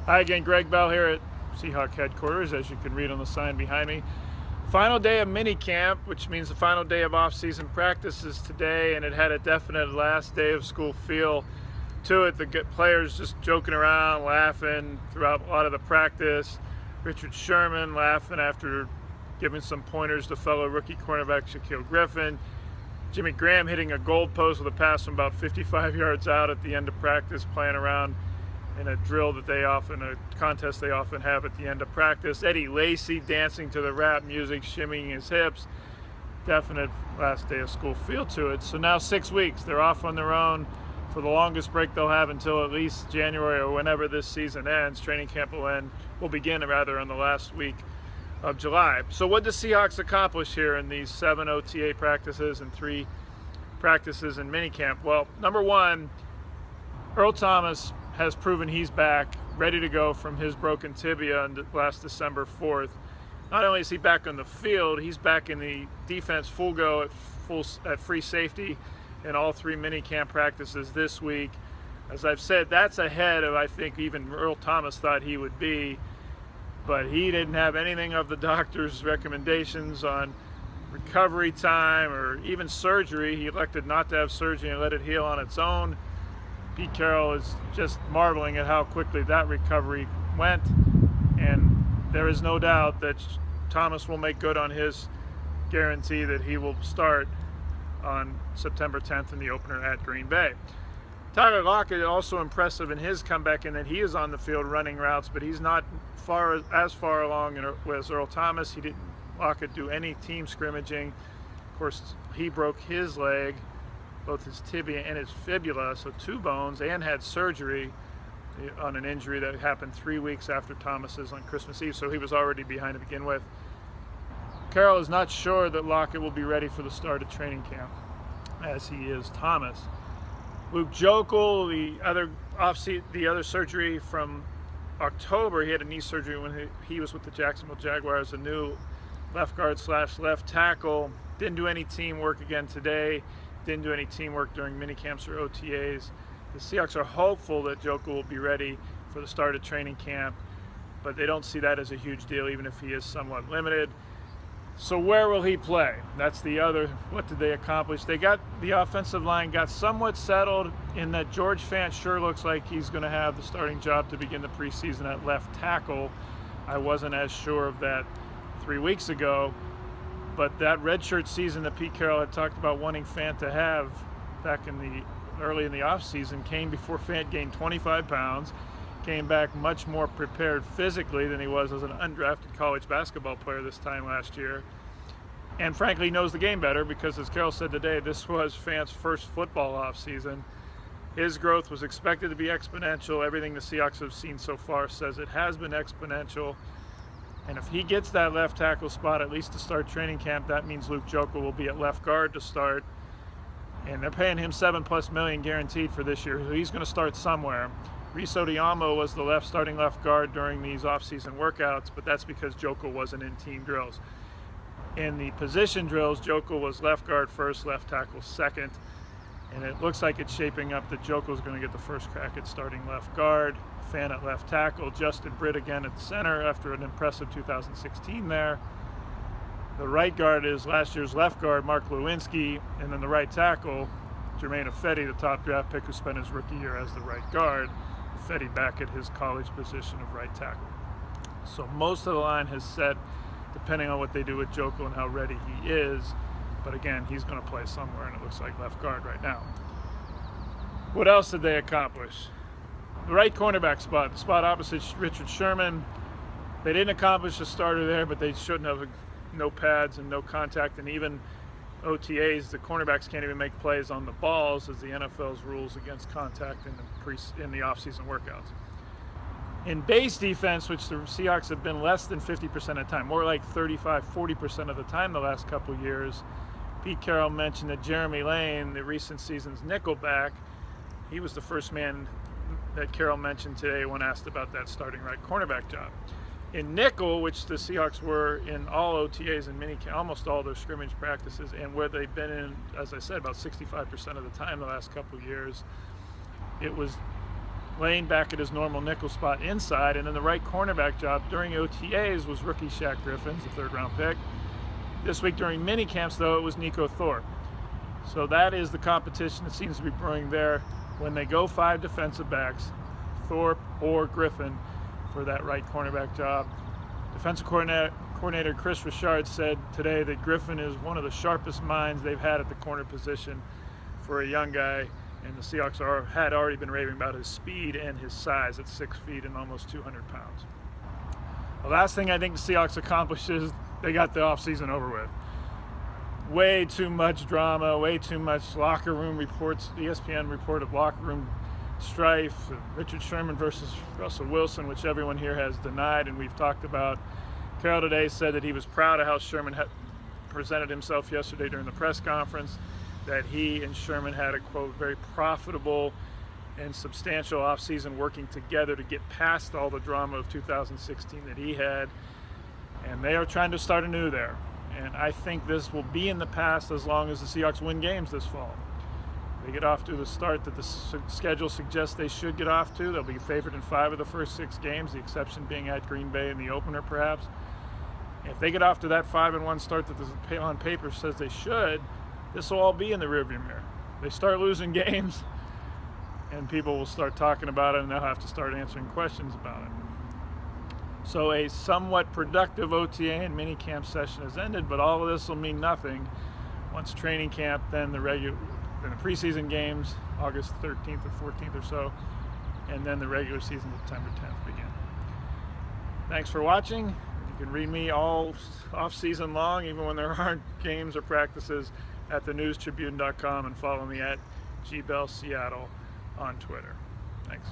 Hi again, Greg Bell here at Seahawks headquarters, as you can read on the sign behind me. Final day of minicamp, which means the final day of off-season practices today, and it had a definite last day of school feel to it. The players just joking around, laughing throughout a lot of the practice. Richard Sherman laughing after giving some pointers to fellow rookie cornerback Shaquille Griffin. Jimmy Graham hitting a goal post with a pass from about 55 yards out at the end of practice, playing around in a drill that a contest they often have at the end of practice. Eddie Lacy dancing to the rap music, shimmying his hips. Definite last day of school feel to it. So now 6 weeks, they're off on their own for the longest break they'll have until at least January or whenever this season ends. Training camp will begin rather on the last week of July. So what did the Seahawks accomplish here in these 7 OTA practices and 3 practices in minicamp? Well, number one, Earl Thomas has proven he's back, ready to go from his broken tibia on last December 4th. Not only is he back on the field, he's back in the defense full go at free safety in all 3 minicamp practices this week. As I've said, that's ahead of, I think, even Earl Thomas thought he would be, but he didn't have anything of the doctor's recommendations on recovery time or even surgery. He elected not to have surgery and let it heal on its own. Pete Carroll is just marveling at how quickly that recovery went, and there is no doubt that Thomas will make good on his guarantee that he will start on September 10th in the opener at Green Bay. Tyler Lockett is also impressive in his comeback in that he is on the field running routes, but he's not as far along as Earl Thomas. Lockett do any team scrimmaging. Of course, he broke his leg, both his tibia and his fibula, so 2 bones, and had surgery on an injury that happened 3 weeks after Thomas's on Christmas Eve, so he was already behind to begin with. Carroll is not sure that Lockett will be ready for the start of training camp, as he is Thomas. Luke Joeckel, the other surgery from October, he had a knee surgery when he was with the Jacksonville Jaguars, a new left guard / left tackle. Didn't do any team work again today. Didn't do any teamwork during minicamps or OTAs. The Seahawks are hopeful that Joeckel will be ready for the start of training camp, but they don't see that as a huge deal, even if he is somewhat limited. So where will he play? That's the other, what did they accomplish? The offensive line got somewhat settled in that George Fant sure looks like he's going to have the starting job to begin the preseason at left tackle. I wasn't as sure of that 3 weeks ago. But that redshirt season that Pete Carroll had talked about wanting Fant to have back early in the offseason came before Fant gained 25 pounds, came back much more prepared physically than he was as an undrafted college basketball player this time last year, and frankly knows the game better because, as Carroll said today, this was Fant's first football offseason. His growth was expected to be exponential. Everything the Seahawks have seen so far says it has been exponential. And if he gets that left tackle spot, at least to start training camp, that means Luke Joeckel will be at left guard to start. And they're paying him $7+ million guaranteed for this year, so he's going to start somewhere. Reese Odiyamo was the starting left guard during these off-season workouts, but that's because Joeckel wasn't in team drills. In the position drills, Joeckel was left guard first, left tackle second. And it looks like it's shaping up that Joeckel's going to get the first crack at starting left guard. Fant at left tackle, Justin Britt again at center after an impressive 2016 there. The right guard is last year's left guard, Mark Lewinsky, and then the right tackle, Jermaine Ifedi, the top draft pick who spent his rookie year as the right guard. Ifedi back at his college position of right tackle. So most of the line has set, depending on what they do with Joeckel and how ready he is. But again, he's going to play somewhere, and it looks like left guard right now. What else did they accomplish? The right cornerback spot, the spot opposite Richard Sherman. They didn't accomplish a starter there, but they shouldn't have. No pads and no contact, and even OTAs, the cornerbacks can't even make plays on the balls, as the NFL's rules against contact in the off-season workouts. In base defense, which the Seahawks have been less than 50% of the time, more like 35–40% of the time the last couple years, Pete Carroll mentioned that Jeremy Lane, the recent season's nickelback, he was the first man that Carroll mentioned today when asked about that starting right cornerback job. In nickel, which the Seahawks were in all OTAs and almost all their scrimmage practices, and where they've been in, as I said, about 65% of the time the last couple of years, it was Lane back at his normal nickel spot inside, and then the right cornerback job during OTAs was rookie Shaq Griffin's, the 3rd-round pick. This week during mini camps, though, it was Nico Thorpe. So that is the competition that seems to be brewing there when they go 5 defensive backs, Thorpe or Griffin, for that right cornerback job. Defensive coordinator Chris Richard said today that Griffin is one of the sharpest minds they've had at the corner position for a young guy, and the Seahawks had already been raving about his speed and his size at 6 feet and almost 200 pounds. The last thing I think the Seahawks accomplished is they got the offseason over with. Way too much drama, way too much locker room reports. The ESPN report of locker room strife, Richard Sherman versus Russell Wilson, which everyone here has denied and we've talked about. Carroll today said that he was proud of how Sherman had presented himself yesterday during the press conference, that he and Sherman had a, quote, very profitable and substantial offseason working together to get past all the drama of 2016 that he had. And they are trying to start anew there. And I think this will be in the past as long as the Seahawks win games this fall. They get off to the start that the schedule suggests they should get off to. They'll be favored in 5 of the first 6 games, the exception being at Green Bay in the opener perhaps. If they get off to that 5-1 start that on paper says they should, this will all be in the rearview mirror. They start losing games and people will start talking about it, and they'll have to start answering questions about it. So a somewhat productive OTA and minicamp session has ended, but all of this will mean nothing once training camp, then the preseason games, August 13th or 14th or so, and then the regular season September 10th begin. Thanks for watching. You can read me all off-season long, even when there aren't games or practices, at thenewstribune.com, and follow me at gbellseattle on Twitter. Thanks.